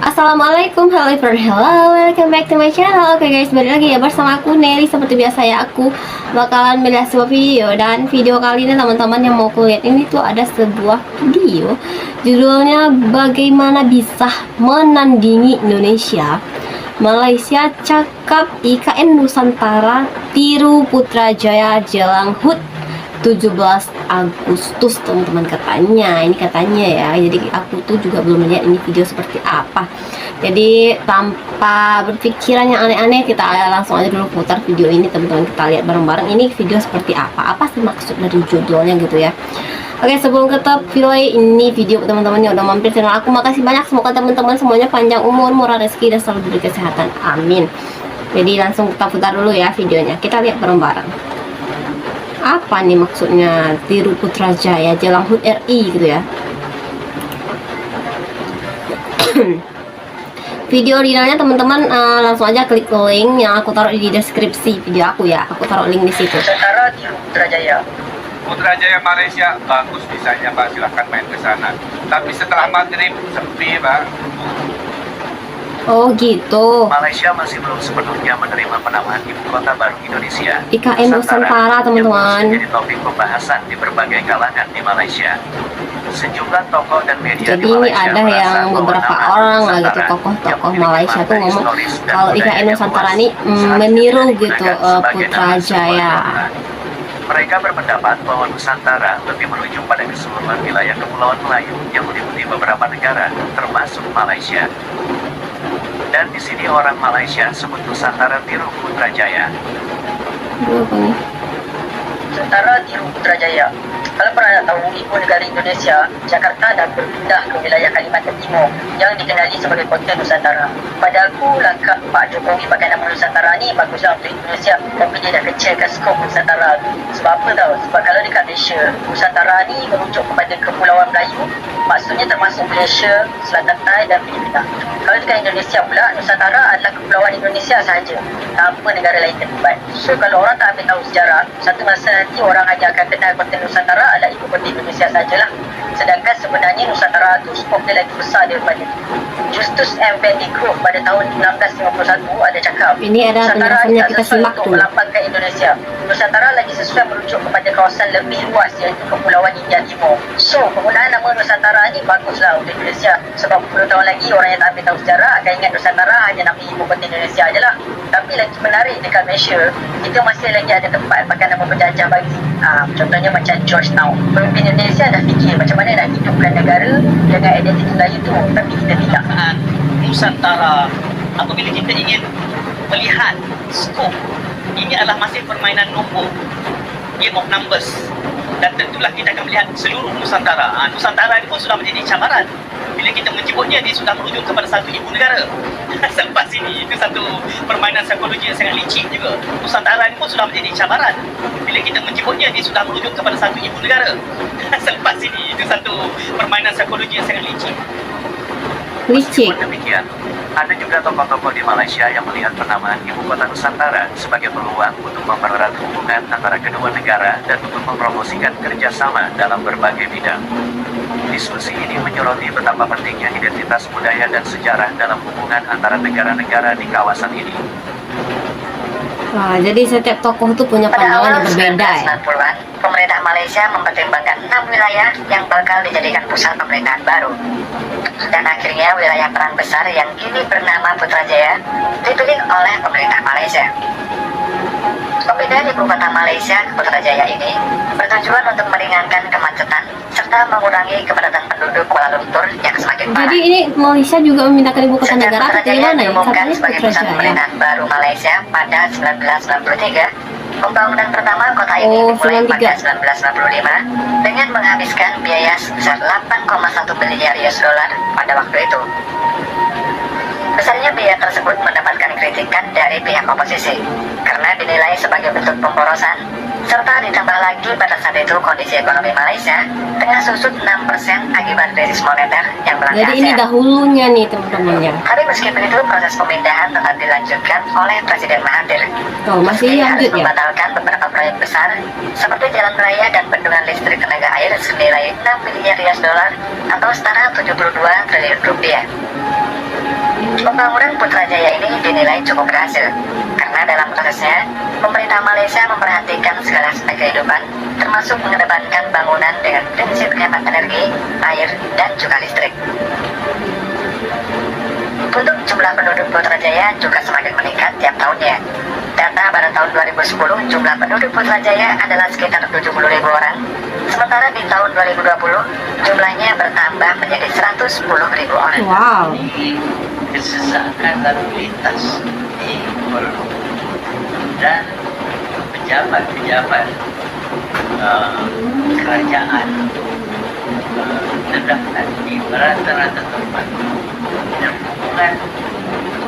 Assalamualaikum, hello, welcome back to my channel. Oke guys, balik lagi ya bersama aku Nelly. Seperti biasa ya, aku bakalan melihat sebuah video. Dan video kali ini teman-teman yang mau kulihat ini tuh ada sebuah video, judulnya bagaimana bisa menandingi Indonesia. Malaysia cakap IKN Nusantara tiru Putrajaya jelang HUT 17 Agustus teman-teman, katanya ini katanya ya. Jadi aku tuh juga belum lihat ini video seperti apa. Jadi tanpa berpikiran yang aneh-aneh, kita langsung aja dulu putar video ini teman-teman. Kita lihat bareng-bareng ini video seperti apa sih maksud dari judulnya gitu ya. Oke, sebelum kita play ini video teman-teman yang udah mampir channel aku, makasih banyak. Semoga teman-teman semuanya panjang umur, murah rezeki, dan selalu diberi kesehatan, amin. Jadi langsung kita putar dulu ya videonya, kita lihat bareng-bareng. Apa nih maksudnya tiru Putrajaya jelang HUT RI gitu ya. Video originalnya teman-teman langsung aja klik link yang aku taruh di deskripsi video aku ya. Aku taruh link di situ. Nusantara tiru Putrajaya. Putrajaya Malaysia bagus desainnya Pak, silahkan main ke sana. Tapi setelah maghrib sepi Pak. Oh gitu. Malaysia masih belum sepenuhnya menerima penamaan ibu kota baru Indonesia. IKN Nusantara teman-teman. Jadi topik pembahasan di berbagai kalangan di Malaysia. Sejumlah tokoh dan media Jadi ini ada yang beberapa orang lah gitu, tokoh-tokoh Malaysia tuh ngomong kalau IKN Nusantara ini meniru gitu Putrajaya. Mereka berpendapat bahwa Nusantara lebih merujuk pada keseluruhan wilayah Kepulauan Melayu yang meliputi beberapa negara, termasuk Malaysia. Dan di sini orang Malaysia sebut Nusantara tiru Putrajaya. Nusantara tiru Putrajaya. Kalau pernah tahu, ibu negara Indonesia, Jakarta, dah berpindah ke wilayah Kalimantan Timur yang dikenali sebagai kota Nusantara. Pada aku, langkah Pak Jokowi pakai nama Nusantara ni baguslah untuk Indonesia, tapi dia dah kecilkan skop Nusantara. Sebab apa tahu? Sebab kalau dekat Malaysia, Nusantara ni merujuk kepada Kepulauan Melayu, maksudnya termasuk Malaysia, Selatan Thai dan Filipina. Kalau dekat Indonesia pula, Nusantara adalah Kepulauan Indonesia sahaja, tanpa negara lain terlibat. So kalau orang tak ambil tahu sejarah, satu masa nanti orang hanya akan kenal kota Nusantara adalah ibu kota Indonesia sajalah. Sedangkan sebenarnya Nusantara itu skop dia lagi besar daripada itu. Justus M. Vandergrift pada tahun 1951 ada cakap, ini ada penjelasannya, kita simak untuk tuh. melambangkan Indonesia. Nusantara lagi sesuai merujuk kepada kawasan lebih luas, iaitu Kepulauan India Timur. So penggunaan nama Nusantara ni baguslah untuk Indonesia. Sebab 10 tahun lagi orang yang tak ambil tahu sejarah akan ingat Nusantara hanya nama ibu kota Indonesia ajalah. Tapi lagi menarik dekat Malaysia, kita masih lagi ada tempat pakai nama penjajah bagi. Contohnya macam Georgetown. Pemimpin Indonesia dah fikir macam mana nak hidupkan negara dengan identiti Melayu tu, tapi kita tidak. Nusantara, apabila kita ingin melihat skop, ini adalah masih permainan nombor, game of numbers, dan tentulah kita akan melihat seluruh Nusantara. Nusantara ini pun sudah menjadi cabaran. Bila kita menyebutnya, dia sudah merujuk kepada satu ibu negara. Selepas ini, itu satu permainan psikologi yang sangat licik juga. Nusantara ini pun sudah menjadi cabaran. Bila kita menyebutnya, dia sudah merujuk kepada satu ibu negara. Selepas ini, itu satu permainan psikologi yang sangat licik. Licik. Meskipun demikian, ada juga tokoh-tokoh di Malaysia yang melihat penamaan ibu kota Nusantara sebagai peluang untuk mempererat hubungan antara kedua negara dan untuk mempromosikan kerjasama dalam berbagai bidang. Diskusi ini menyoroti betapa pentingnya identitas budaya dan sejarah dalam hubungan antara negara-negara di kawasan ini. Wah, jadi setiap tokoh tuh punya pandangan yang berbeda ya. 1990-an, pemerintah Malaysia mempertimbangkan 6 wilayah yang bakal dijadikan pusat pemerintahan baru. Dan akhirnya wilayah perang besar yang kini bernama Putrajaya dipilih oleh pemerintah Malaysia. Pemindahan ibu kota Malaysia ke Putrajaya ini bertujuan untuk meringankan kemacetan serta mengurangi kepadatan penduduk Kuala Lumpur yang semakin parah. Jadi ini Malaysia juga memindahkan ibu kota negara atau dari mana ya? diumumkan Katanya sebagai pusat Putrajaya. pemerintahan baru Malaysia pada 1993. Pembangunan pertama kota ini dimulai 93. pada 1965 dengan menghabiskan biaya sebesar 8,1 miliar US dollar pada waktu itu. Besarnya biaya tersebut mendapatkan kritikan dari pihak oposisi karena dinilai sebagai bentuk pemborosan, serta ditambah lagi pada saat itu kondisi ekonomi Malaysia tengah susut 6% akibat krisis moneter yang melanda Jadi ini ASEAN. dahulunya nih teman-teman ya. Tapi meskipun itu, proses pemindahan tetap dilanjutkan oleh Presiden Mahathir. Tuh, masih Meski harus lanjut ya. membatalkan beberapa proyek besar seperti jalan raya dan bendungan listrik tenaga air senilai 6 miliar US dollar atau setara 72 triliun rupiah. Pembangunan Putrajaya ini dinilai cukup berhasil karena dalam prosesnya pemerintah Malaysia memperhatikan segala aspek kehidupan, termasuk mengedepankan bangunan dengan prinsip hemat energi, air, dan juga listrik. Untuk jumlah penduduk Putrajaya juga semakin meningkat tiap tahunnya. Data pada tahun 2010, jumlah penduduk Putrajaya adalah sekitar 70.000 orang, sementara di tahun 2020, jumlahnya bertambah menjadi 110.000 orang. Wow. Kesesakan lalu lintas di Kuala Lumpur dan pejabat-pejabat kerajaan terdapat di rata-rata tempat dan hubungan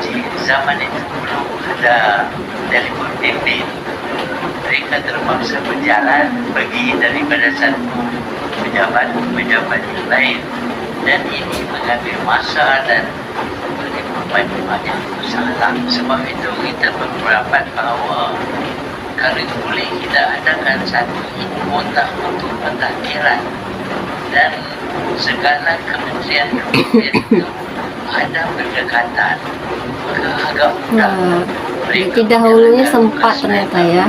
di zaman itu belum ada telefon bimbit. Mereka terpaksa berjalan pergi daripada satu pejabat-pejabat yang lain, dan ini mengambil masa dan banyak masalah. Sebab itu kita berpendapat bahawa kalau boleh kita adakan satu ibu kota untuk pentakhiran, dan segala kementerian itu ada berdekatan, maka agak mudah. Jadi dahulunya sempat ternyata ya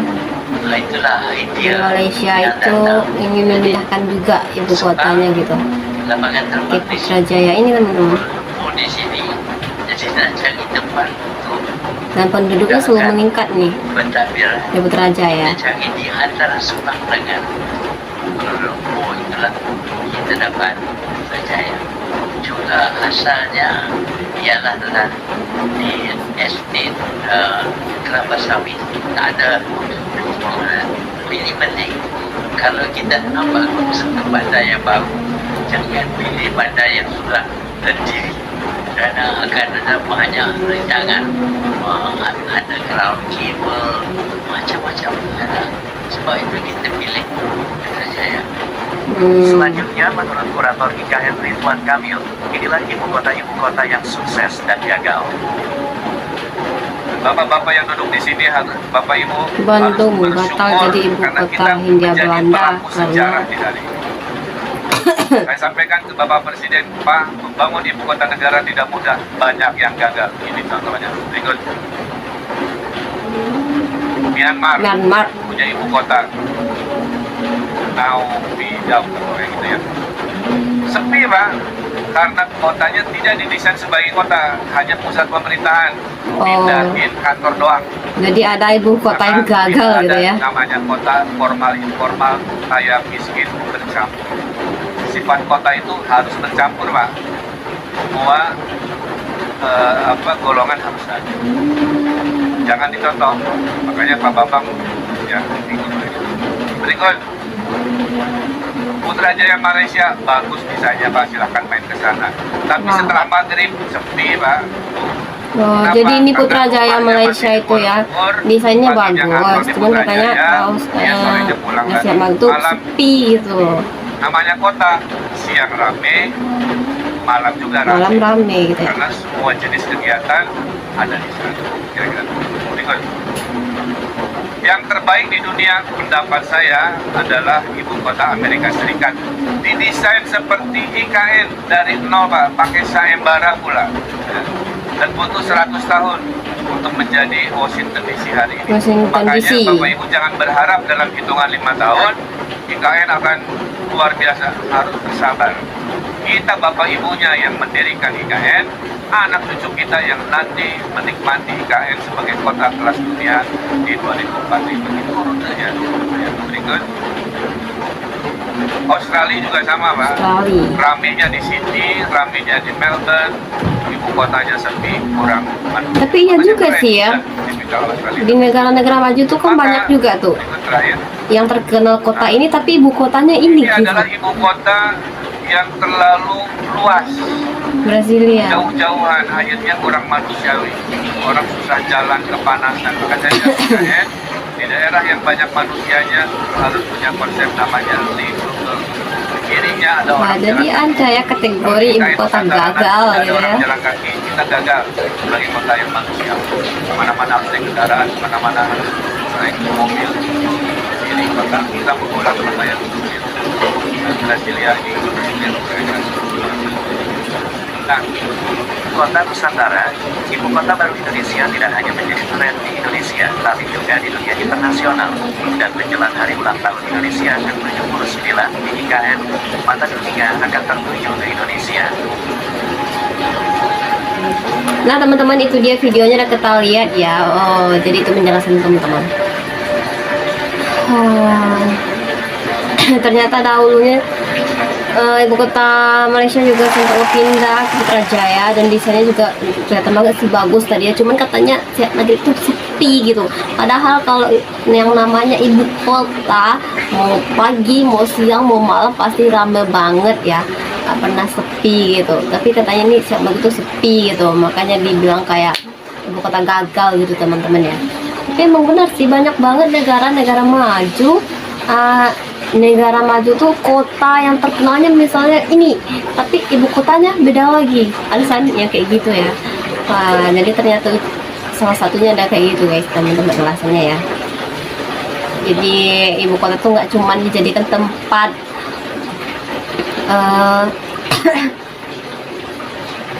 Itulah di idea Malaysia yang itu datang. ingin memindahkan juga ibu kotanya gitu Lapangan ke terbang di sini, Putrajaya ini teman-teman, di sini, jadi nak cari tempat untuk dan penduduknya selalu meningkat nih bertakbir. di Putrajaya. Kita cari di antara Subang dengan Kuala Lumpur, itulah kita dapat Putrajaya. Juga asalnya ialah di estate kelapa sawit. Tak ada pilih penting. Kalau kita nak bagus ke bandar yang baru, jangan pilih bandar yang sudah terdiri, kerana akan ada banyak rancangan, ada ground cable, macam-macam ada. Sebab itu kita pilih Putrajaya. Selanjutnya, menurut kurator IKN Ridwan Kamil, inilah ibu kota yang sukses dan gagal. Bapak-bapak yang duduk di sini, Bapak Ibu, Bandung harus batal bersyukur jadi ibu karena kota kita Hindia menjadi Belanda pelaku sejarah di hari ini. Saya sampaikan ke Bapak Presiden, Pak, membangun ibu kota negara tidak mudah, banyak yang gagal. Ini contohnya. Berikut. Myanmar punya ibu kota. Naypyidaw, kayak gitu ya. Sepi, Pak, karena kotanya tidak didesain sebagai kota, hanya pusat pemerintahan. Pindahin kantor doang. Jadi ada ibu kota yang gagal gitu ya. Namanya kota formal informal, kaya miskin bercampur. Sifat kota itu harus bercampur, Pak. Semua golongan harus ada. Jangan dicontoh. Makanya Pak Bambang ya berikut. Putrajaya Malaysia bagus desainnya, Pak, silahkan main ke sana. Tapi setelah maghrib sepi, Pak. Oh, jadi ini Putrajaya Malaysia itu ya desainnya bagus, cuman katanya kalau siap maghrib sepi gitu. Namanya kota, siang rame, malam juga rame. Malam rame gitu ya. Karena semua jenis kegiatan ada di sana. Kira-kira. Berikut. Yang terbaik di dunia pendapat saya adalah ibu kota Amerika Serikat. Didesain seperti IKN dari nol, Pak, pakai sayembara pula. Dan butuh 100 tahun untuk menjadi Washington DC hari ini. Makanya Bapak Ibu jangan berharap dalam hitungan 5 tahun IKN akan luar biasa, harus bersabar. Kita Bapak Ibunya yang mendirikan IKN, anak cucu kita yang nanti menikmati IKN sebagai kota kelas dunia di 2045. Itu urutannya. Yang berikut. Australia juga sama, Pak. Ramenya di Sydney, ramenya di Melbourne, ibu kotanya sepi, kurang. Tapi iya juga sih ya. Di negara-negara maju tuh kan banyak juga tuh yang terkenal kota ini, tapi ibu kotanya ini gitu. Adalah ibu kota yang terlalu luas. Brasilia. Jauh-jauhan, akhirnya kurang manusiawi. Orang susah jalan, kepanasan. Makanya di daerah yang banyak manusianya harus punya konsep namanya livable. Kirinya ada orang jadi ada ya kategori ibu kota gagal gitu ya. Jalan kaki, kita gagal sebagai kota yang manusiawi. Mana-mana harus naik kendaraan, mana-mana harus naik mobil. Ini kota kita mengulang kota yang kecil. Brasilia ini undang-undang. Kota Nusantara, ibu kota baru Indonesia tidak hanya menjadi tren di Indonesia, tapi juga di dunia internasional. Dan menjelang hari ulang tahun Indonesia ke-79 di IKN, mata dunia akan tertuju ke Indonesia. Nah teman-teman, itu dia videonya udah kita lihat ya. Oh, jadi itu menjelaskan teman-teman. Ternyata dahulunya ibu kota Malaysia juga sempat pindah ke Putrajaya, dan desainnya juga kelihatan banget sih bagus tadi ya. Cuman katanya Siak Negeri itu sepi gitu. Padahal kalau yang namanya ibu kota, mau pagi, mau siang, mau malam pasti rame banget ya. Gak pernah sepi gitu. Tapi katanya nih Siak Negeri itu sepi gitu. Makanya dibilang kayak ibu kota gagal gitu teman-teman ya. Tapi emang benar sih, banyak banget negara-negara maju. Negara maju tuh kota yang terkenalnya misalnya ini, tapi ibu kotanya beda lagi. Alasan yang kayak gitu ya. Jadi ternyata salah satunya ada kayak gitu guys teman-teman alasannya ya. Jadi ibu kota tuh nggak cuman dijadikan tempat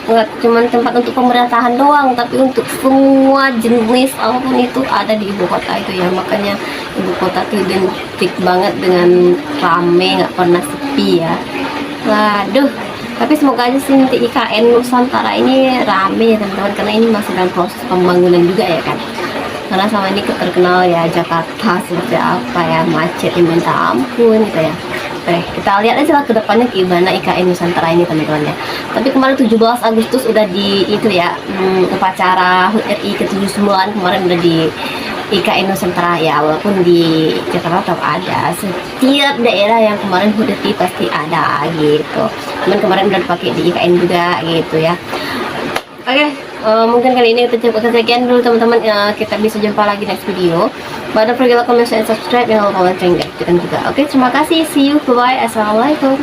nggak cuman tempat untuk pemerintahan doang, tapi untuk semua jenis apapun itu ada di ibu kota itu ya. Makanya ibu kota tuh identik banget dengan rame, nggak pernah sepi ya. Waduh, tapi semoga aja sih nanti IKN Nusantara ini rame ya teman-teman, karena ini masih dalam proses pembangunan juga ya kan. Karena sama ini terkenal ya Jakarta seperti apa ya, macet yang minta ampun gitu ya. Oke, kita lihat aja lah ke depannya gimana IKN Nusantara ini teman-teman ya. Tapi kemarin 17 Agustus udah di itu ya, upacara HUT RI ke-79 kemarin udah di IKN Nusantara ya. Walaupun di Jakarta tetap ada, setiap daerah yang kemarin HUT RI pasti ada gitu. Cuman kemarin udah dipakai di IKN juga gitu ya. Oke, mungkin kali ini kita cukup sekian dulu teman-teman. Kita bisa jumpa lagi next video. Don't forget to comment, share, and subscribe. Jangan lupa lonceng dan juga. Oke, terima kasih. See you. Bye bye. Assalamualaikum.